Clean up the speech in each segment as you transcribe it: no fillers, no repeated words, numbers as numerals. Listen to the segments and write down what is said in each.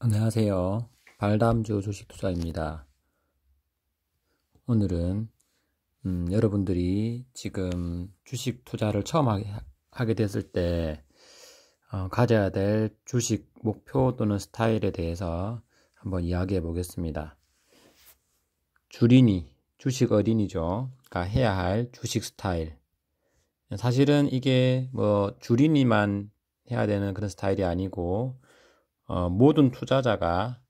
안녕하세요. 발담주 주식투자입니다. 오늘은 여러분들이 지금 주식 투자를 처음 하게 됐을 때 가져야 될 주식 목표 또는 스타일에 대해서 한번 이야기해 보겠습니다. 주식 어린이죠. 가 해야 할 주식 스타일. 사실은 이게 뭐 주린이만 해야 되는 그런 스타일이 아니고 모든 투자자가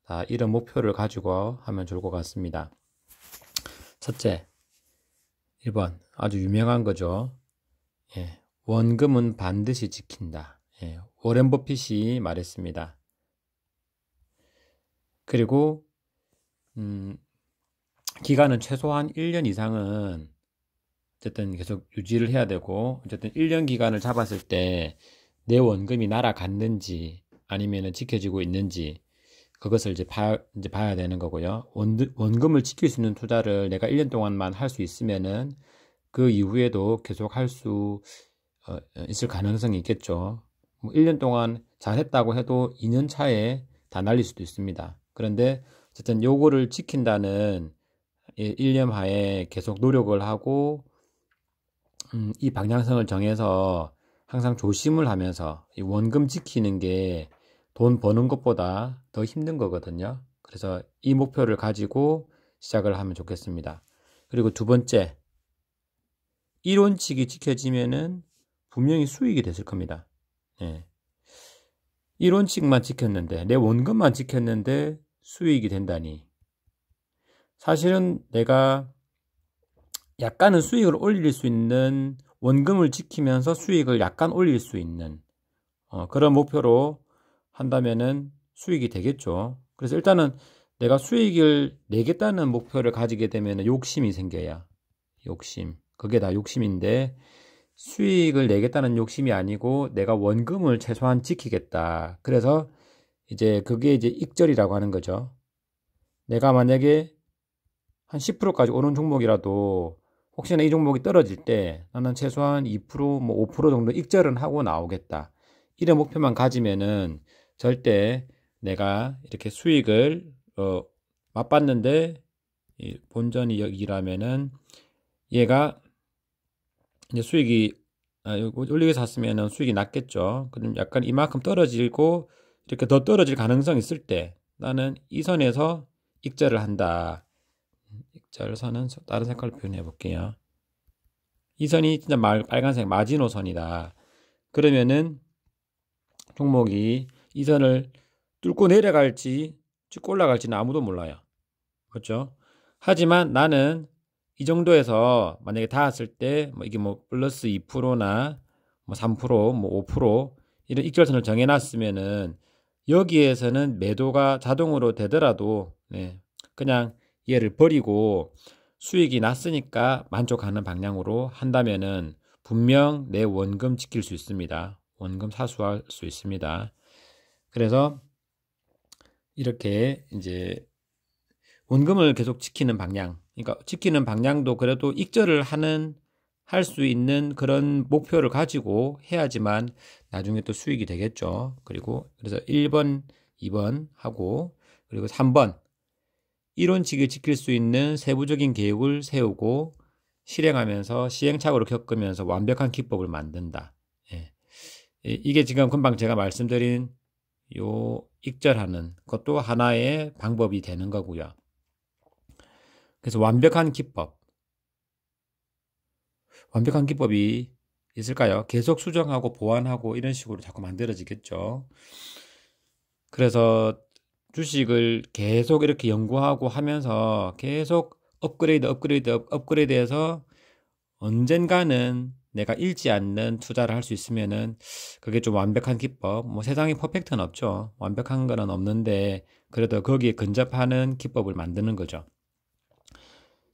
다 이런 목표를 가지고 하면 좋을 것 같습니다. 첫째, 1번 아주 유명한 거죠. 원금은 반드시 지킨다. 워렌 버핏이 말했습니다. 그리고 기간은 최소한 1년 이상은 어쨌든 계속 유지를 해야 되고, 어쨌든 1년 기간을 잡았을 때 내 원금이 날아갔는지 아니면 지켜지고 있는지 그것을 이제 봐야 되는 거고요. 원금을 지킬 수 있는 투자를 내가 1년 동안만 할 수 있으면은 그 이후에도 계속 할 수 있을 가능성이 있겠죠. 뭐 1년 동안 잘했다고 해도 2년 차에 다 날릴 수도 있습니다. 그런데 어쨌든 요거를 지킨다는 일념하에 계속 노력을 하고 이 방향성을 정해서 항상 조심을 하면서 이 원금 지키는 게 돈 버는 것보다 더 힘든 거거든요. 그래서 이 목표를 가지고 시작을 하면 좋겠습니다. 그리고 두 번째, 이론칙이 지켜지면은 분명히 수익이 됐을 겁니다. 이론칙만 지켰는데, 내 원금만 지켰는데 수익이 된다니. 사실은 내가 약간은 수익을 올릴 수 있는, 원금을 지키면서 수익을 약간 올릴 수 있는 그런 목표로 한다면은 수익이 되겠죠. 그래서 일단은 내가 수익을 내겠다는 목표를 가지게 되면 욕심이 생겨야. 욕심. 그게 다 욕심인데, 수익을 내겠다는 욕심이 아니고 내가 원금을 최소한 지키겠다. 그래서 이제 그게 이제 익절이라고 하는 거죠. 내가 만약에 한 10%까지 오른 종목이라도 혹시나 이 종목이 떨어질 때 나는 최소한 2%, 뭐 5% 정도 익절은 하고 나오겠다. 이런 목표만 가지면은 절대 내가 이렇게 수익을 맛봤는데 본전이 여기라면은 얘가 이제 수익이 올리게 샀으면은 수익이 낮겠죠. 그럼 약간 이만큼 떨어지고 이렇게 더 떨어질 가능성이 있을 때 나는 이 선에서 익절을 한다. 익절선은 다른 색깔로 표현해 볼게요. 이 선이 진짜 빨간색 마지노선이다. 그러면은 종목이 이 선을 뚫고 내려갈지 쭉 올라갈지는 아무도 몰라요. 그렇죠? 하지만 나는 이 정도에서 만약에 닿았을 때 뭐 이게 뭐 플러스 2%나 뭐 3%, 뭐 5% 이런 익절선을 정해놨으면은 여기에서는 매도가 자동으로 되더라도 그냥 얘를 버리고 수익이 났으니까 만족하는 방향으로 한다면은 분명 내 원금 지킬 수 있습니다. 원금 사수할 수 있습니다. 그래서 이렇게 이제 원금을 계속 지키는 방향, 그러니까 지키는 방향도 그래도 익절을 할 수 있는 그런 목표를 가지고 해야지만 나중에 또 수익이 되겠죠. 그래서 1번, 2번 하고, 그리고 3번, 이론칙을 지킬 수 있는 세부적인 계획을 세우고 실행하면서 시행착오를 겪으면서 완벽한 기법을 만든다. 이게 지금 금방 제가 말씀드린 요 익절하는 것도 하나의 방법이 되는 거고요. 그래서 완벽한 기법이 있을까요? 계속 수정하고 보완하고 이런 식으로 자꾸 만들어지겠죠. 그래서 주식을 계속 이렇게 연구하고 하면서 계속 업그레이드해서 언젠가는 내가 잃지 않는 투자를 할 수 있으면은 그게 좀 완벽한 기법. 뭐 세상에 퍼펙트는 없죠. 완벽한 거는 없는데 그래도 거기에 근접하는 기법을 만드는 거죠.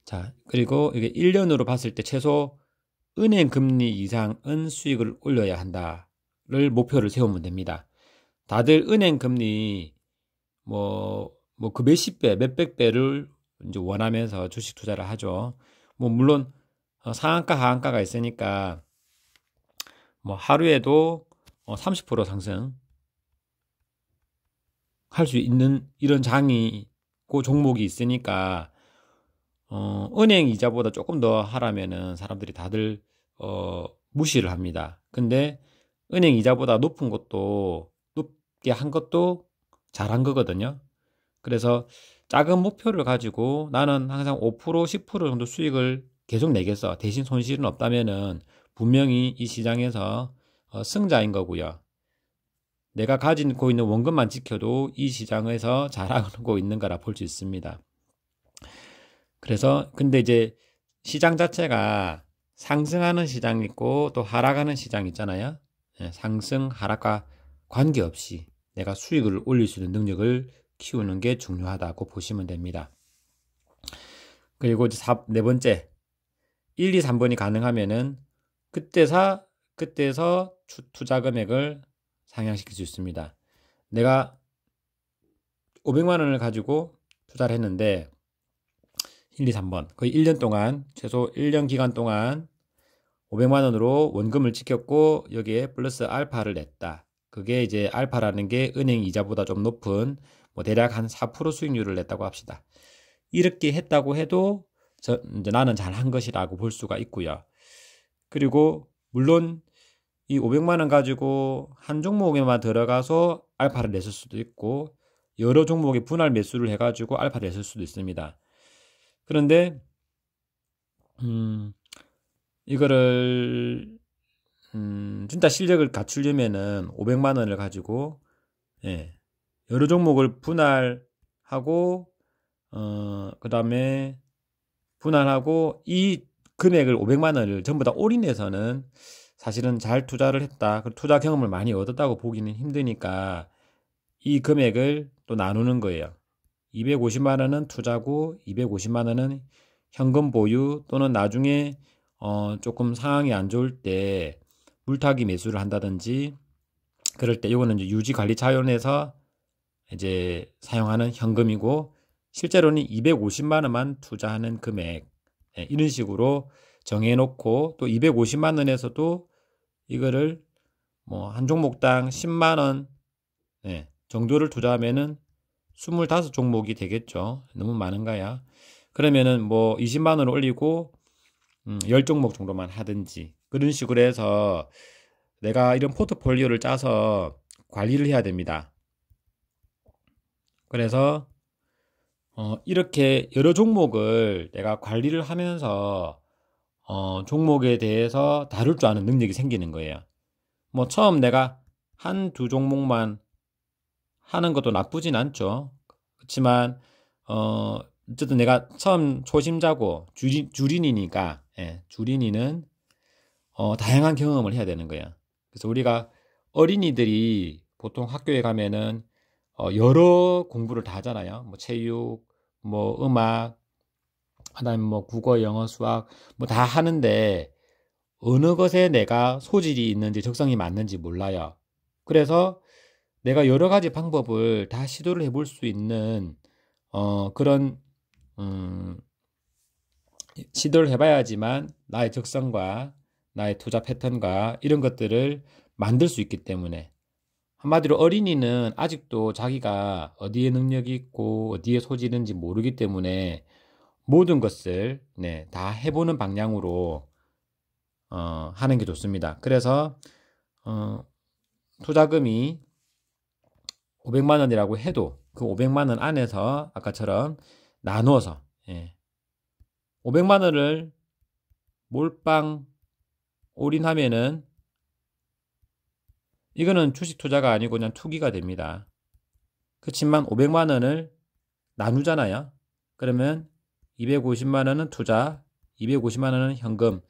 자, 그리고 이게 1년으로 봤을 때 최소 은행 금리 이상은 수익을 올려야 한다를 목표를 세우면 됩니다. 다들 은행 금리 그 몇십 배, 몇백 배를 이제 원하면서 주식 투자를 하죠. 뭐 물론 상한가, 하한가가 있으니까 뭐 하루에도 30% 상승 할 수 있는 이런 장이 고 종목이 있으니까 은행 이자보다 조금 더 하라면은 사람들이 다들 무시를 합니다. 근데 은행 이자보다 높은 것도 높게 한 것도 잘한 거거든요. 그래서 작은 목표를 가지고 나는 항상 5%, 10% 정도 수익을 계속 내겠어. 대신 손실은 없다면은 분명히 이 시장에서 승자인 거고요. 내가 가지고 있는 원금만 지켜도 이 시장에서 잘하고 있는 거라 볼 수 있습니다. 그래서 근데 이제 시장 자체가 상승하는 시장이 있고 또 하락하는 시장 있잖아요. 상승, 하락과 관계없이 내가 수익을 올릴 수 있는 능력을 키우는 게 중요하다고 보시면 됩니다. 그리고 이제 네 번째, 1, 2, 3번이 가능하면은 그때서 투자 금액을 상향시킬 수 있습니다. 내가 500만 원을 가지고 투자를 했는데 1, 2, 3번 거의 1년 동안 최소 1년 기간 동안 500만 원으로 원금을 지켰고 여기에 플러스 알파를 냈다. 그게 이제 알파라는 게 은행 이자보다 좀 높은 뭐 대략 한 4% 수익률을 냈다고 합시다. 이렇게 했다고 해도 이제 나는 잘한 것이라고 볼 수가 있고요. 그리고 물론 이 500만 원 가지고 한 종목에만 들어가서 알파를 냈을 수도 있고 여러 종목에 분할 매수를 해가지고 알파를 냈을 수도 있습니다. 그런데 이거를 진짜 실력을 갖추려면은 500만 원을 가지고 여러 종목을 분할하고 그 다음에 분할하고 이 금액을 500만 원을 전부 다 올인해서는 사실은 잘 투자를 했다. 투자 경험을 많이 얻었다고 보기는 힘드니까 이 금액을 또 나누는 거예요. 250만 원은 투자고 250만 원은 현금 보유 또는 나중에 조금 상황이 안 좋을 때 물타기 매수를 한다든지 그럴 때 이거는 이제 유지 관리 차원에서 이제 사용하는 현금이고 실제로는 250만 원만 투자하는 금액 이런 식으로 정해놓고 또 250만 원에서도 이거를 뭐 한 종목당 10만 원 정도를 투자하면은 25종목이 되겠죠. 너무 많은가요? 그러면은 뭐 20만 원을 올리고 10종목 정도만 하든지 그런 식으로 해서 내가 이런 포트폴리오를 짜서 관리를 해야 됩니다. 그래서 이렇게 여러 종목을 내가 관리를 하면서 종목에 대해서 다룰 줄 아는 능력이 생기는 거예요. 뭐 처음 내가 한두 종목만 하는 것도 나쁘진 않죠. 그렇지만 어쨌든 내가 처음 초심자고 주린이니까 주린이는 다양한 경험을 해야 되는 거예요. 그래서 우리가 어린이들이 보통 학교에 가면은 여러 공부를 다 하잖아요. 뭐 체육, 뭐 음악, 그다음에 뭐 국어, 영어, 수학 뭐 다 하는데 어느 것에 내가 소질이 있는지 적성이 맞는지 몰라요. 그래서 내가 여러 가지 방법을 다 시도를 해볼 수 있는 그런 시도를 해봐야지만 나의 적성과 나의 투자 패턴과 이런 것들을 만들 수 있기 때문에 한마디로 어린이는 아직도 자기가 어디에 능력이 있고 어디에 소질이 있는지 모르기 때문에 모든 것을 다 해보는 방향으로 하는 게 좋습니다. 그래서 투자금이 500만 원이라고 해도 그 500만 원 안에서 아까처럼 나누어서 500만 원을 몰빵 올인하면은 이거는 주식 투자가 아니고 그냥 투기가 됩니다. 그렇지만 500만 원을 나누잖아요. 그러면 250만 원은 투자, 250만 원은 현금.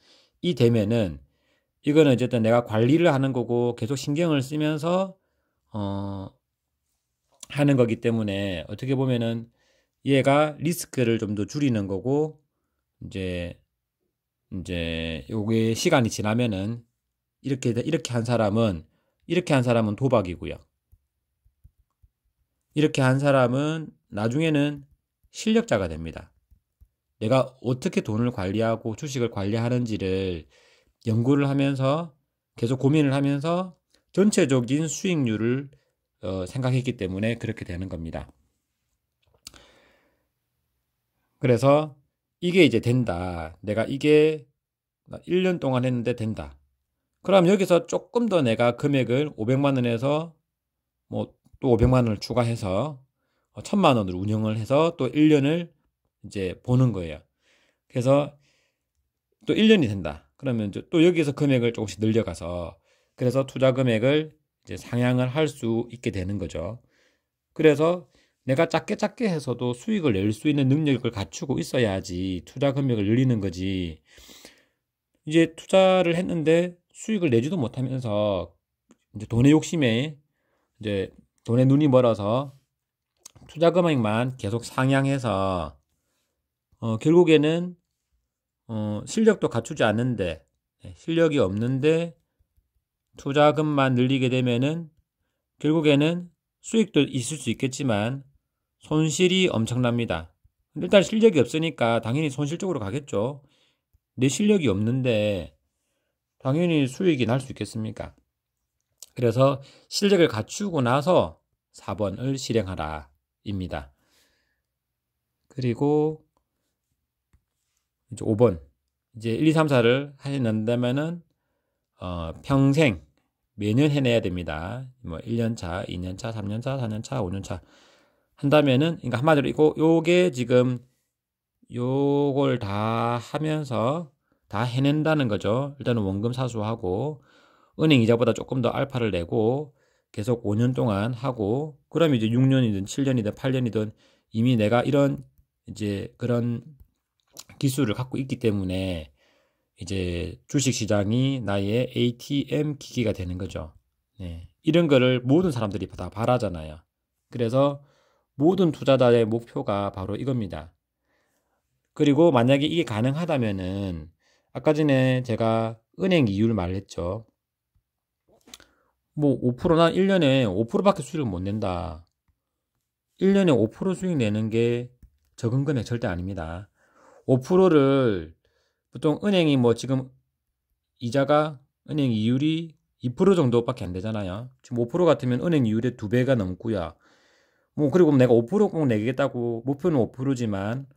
이 되면은 이거는 어쨌든 내가 관리를 하는 거고 계속 신경을 쓰면서 하는 거기 때문에 어떻게 보면은 얘가 리스크를 좀 더 줄이는 거고 이제 요게 시간이 지나면은 이렇게 한 사람은 도박이고요. 이렇게 한 사람은 나중에는 실력자가 됩니다. 내가 어떻게 돈을 관리하고 주식을 관리하는지를 연구를 하면서 계속 고민을 하면서 전체적인 수익률을 생각했기 때문에 그렇게 되는 겁니다. 그래서 이게 이제 된다. 내가 이게 1년 동안 했는데 된다. 그럼 여기서 조금 더 내가 금액을 500만 원에서 뭐 또 500만 원을 추가해서 1000만 원으로 운영을 해서 또 1년을 이제 보는 거예요. 그래서 또 1년이 된다. 그러면 이제 또 여기서 금액을 조금씩 늘려가서 그래서 투자 금액을 이제 상향을 할 수 있게 되는 거죠. 그래서 내가 작게 해서도 수익을 낼 수 있는 능력을 갖추고 있어야지 투자 금액을 늘리는 거지. 이제 투자를 했는데 수익을 내지도 못하면서 이제 돈의 욕심에 이제 돈에 눈이 멀어서 투자 금액만 계속 상향해서 결국에는 실력도 갖추지 않는데 실력이 없는데 투자금만 늘리게 되면은 결국에는 수익도 있을 수 있겠지만 손실이 엄청납니다. 일단 실력이 없으니까 당연히 손실 쪽으로 가겠죠. 내 실력이 없는데 당연히 수익이 날 수 있겠습니까? 그래서 실력을 갖추고 나서 4번을 실행하라 입니다. 그리고 이제 5번 이제 1, 2, 3, 4를 해낸다면은 평생 매년 해내야 됩니다. 뭐 1년차, 2년차, 3년차, 4년차, 5년차 한다면은 그러니까 한마디로 요게 지금 요걸 다 하면서 다 해낸다는 거죠. 일단은 원금 사수하고 은행 이자보다 조금 더 알파를 내고 계속 5년 동안 하고 그럼 이제 6년이든 7년이든 8년이든 이미 내가 이런 이제 그런 기술을 갖고 있기 때문에 이제 주식시장이 나의 ATM 기기가 되는 거죠. 네. 이런 거를 모든 사람들이 다 바라잖아요. 그래서 모든 투자자의 목표가 바로 이겁니다. 그리고 만약에 이게 가능하다면은 아까 전에 제가 은행 이율 말했죠. 뭐 5%나 1년에 5%밖에 수익을 못 낸다. 1년에 5% 수익 내는 게 적은 금액 절대 아닙니다. 5%를 보통 은행이 뭐 지금 이자가 은행 이율이 2% 정도밖에 안 되잖아요. 지금 5% 같으면 은행 이율의 2배가 넘고요. 뭐 그리고 내가 5%꼭 내겠다고 목표는 5%지만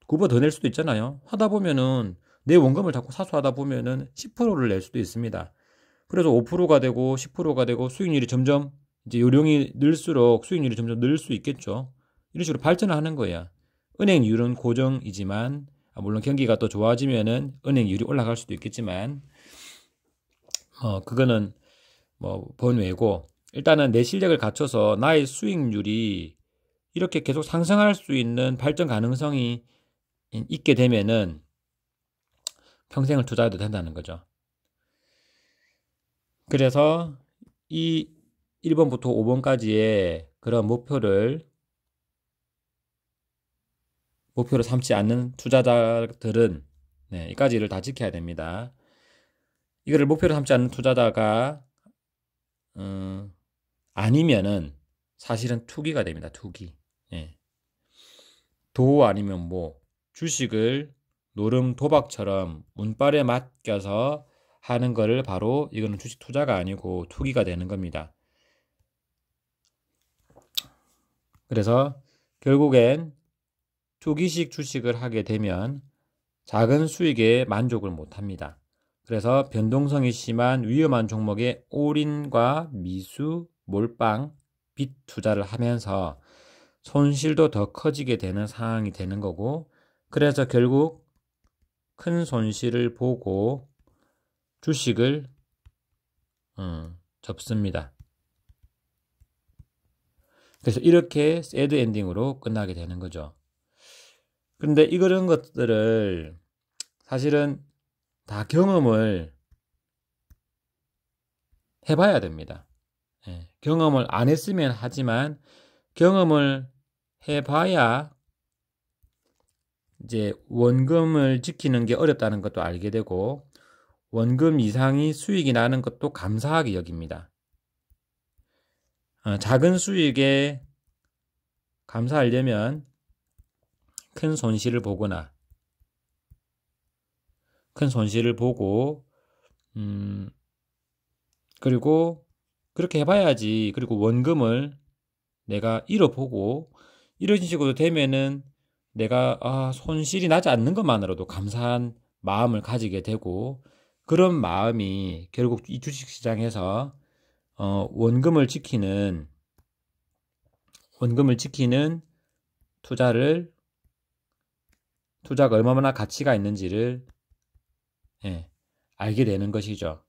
그거보다 더 낼 수도 있잖아요. 하다 보면은 내 원금을 자꾸 사수하다 보면은 10%를 낼 수도 있습니다. 그래서 5%가 되고 10%가 되고 수익률이 점점 이제 요령이 늘수록 수익률이 점점 늘 수 있겠죠. 이런 식으로 발전을 하는 거예요. 은행 이율은 고정이지만 물론 경기가 또 좋아지면은 은행 이율이 올라갈 수도 있겠지만 그거는 뭐 번외고 일단은 내 실력을 갖춰서 나의 수익률이 이렇게 계속 상승할 수 있는 발전 가능성이 있게 되면은 평생을 투자해도 된다는 거죠. 그래서 이 1번부터 5번까지의 그런 목표를 삼지 않는 투자자들은 이까지를 다 지켜야 됩니다. 이거를 목표로 삼지 않는 투자자가 아니면은 사실은 투기가 됩니다. 투기. 도 아니면 뭐 주식을 노름 도박처럼 운빨에 맡겨서 하는 거를 바로 이거는 주식 투자가 아니고 투기가 되는 겁니다. 그래서 결국엔 투기식 주식을 하게 되면 작은 수익에 만족을 못 합니다. 그래서 변동성이 심한 위험한 종목에 올인과 미수, 몰빵, 빚 투자를 하면서 손실도 더 커지게 되는 상황이 되는 거고 그래서 결국 큰 손실을 보고 주식을 접습니다. 그래서 이렇게 새드 엔딩으로 끝나게 되는 거죠. 그런데 이런 것들을 사실은 다 경험을 해봐야 됩니다. 경험을 안 했으면 하지만 경험을 해봐야 이제 원금을 지키는 게 어렵다는 것도 알게 되고 원금 이상이 수익이 나는 것도 감사하게 여깁니다. 작은 수익에 감사하려면 큰 손실을 보거나 큰 손실을 보고 그리고 그렇게 해봐야지 그리고 원금을 내가 잃어보고 이런 식으로 되면은 내가 손실이 나지 않는 것만으로도 감사한 마음을 가지게 되고, 그런 마음이 결국 이 주식시장에서 원금을 지키는 투자가 얼마나 가치가 있는지를 알게 되는 것이죠.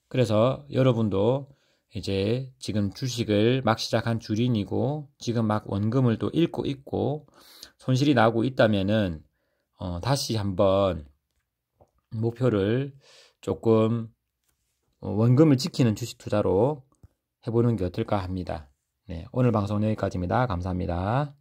그래서 여러분도 이제 지금 주식을 막 시작한 주린이고 지금 막 원금을 또 잃고 있고 손실이 나고 있다면은 다시 한번 목표를 조금 원금을 지키는 주식 투자로 해보는 게 어떨까 합니다. 네, 오늘 방송 여기까지입니다. 감사합니다.